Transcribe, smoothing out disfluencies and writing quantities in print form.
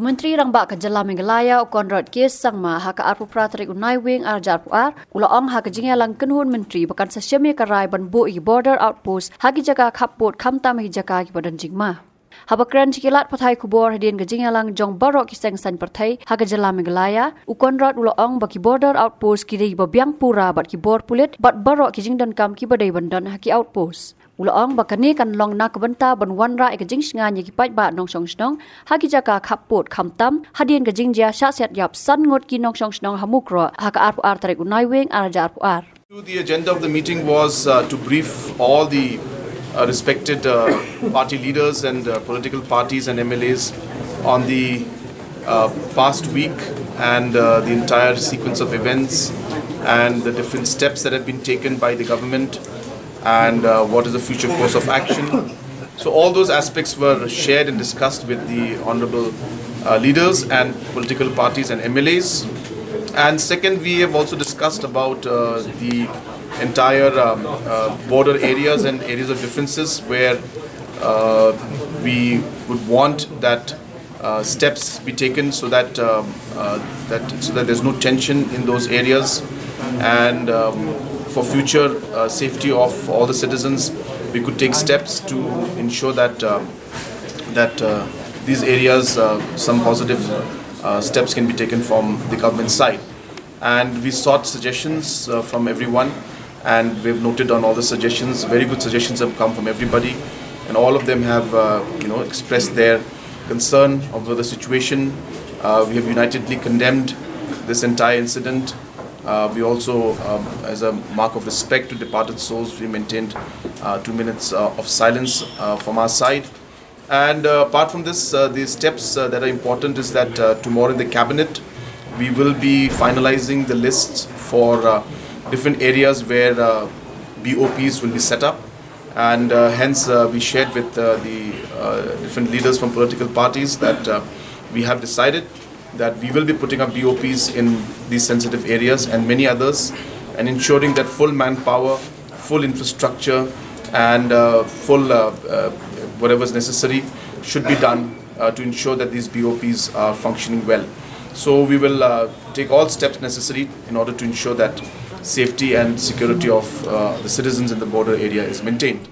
Kumentri rangba ka jala Meghalaya konrad kes sangma haka arpu pratrik unai wing arjar puar ulaong haka jingyalang kenhun menteri bakan sasyami karai banbu i Border Outpost hagi jaka khappud kham tam hi jaka ki badan jingma. Habakran cikilat pathai kubor hadian ka jingyalang jong barok kiseng san parthai haka jala Meghalaya ukonrad ulaong baki Border Outpost kiri babiang pura bat ki bor pulit bat barok ki jingdan kam ki badai bandan haki outpost. Ulaong bakani kan long na kabanta ban wanra ek jing snga ni ki pai ba nong song snong hagi jaka khappud kham tam hadien ka jingjia sha set yap san ngot ki nong song snong hamukro haka arpu ar tarek unai wing arja arpu ar. The agenda of the meeting was to brief all the respected party leaders and political parties and MLAs on the past week and the entire sequence of events and the different steps that have been taken by the government and what is the future course of action. So all those aspects were shared and discussed with the honorable leaders and political parties and MLAs. And second, we have also discussed about the entire border areas and areas of differences where we would want that steps be taken so that there's no tension in those areas, and for future safety of all the citizens, we could take steps to ensure that these areas some positive steps can be taken from the government side. And we sought suggestions from everyone, and we've noted on all the suggestions. Very good suggestions have come from everybody, and all of them have expressed their concern over the situation. We have unitedly condemned this entire incident. We also, as a mark of respect to departed souls, we maintained 2 minutes of silence from our side. And apart from this, the steps that are important is that tomorrow in the cabinet, we will be finalizing the lists for different areas where BOPs will be set up. And hence, we shared with the different leaders from political parties that we have decided that we will be putting up BOPs in these sensitive areas and many others, and ensuring that full manpower, full infrastructure, and full whatever is necessary should be done to ensure that these BOPs are functioning well. So we will take all steps necessary in order to ensure that safety and security of the citizens in the border area is maintained.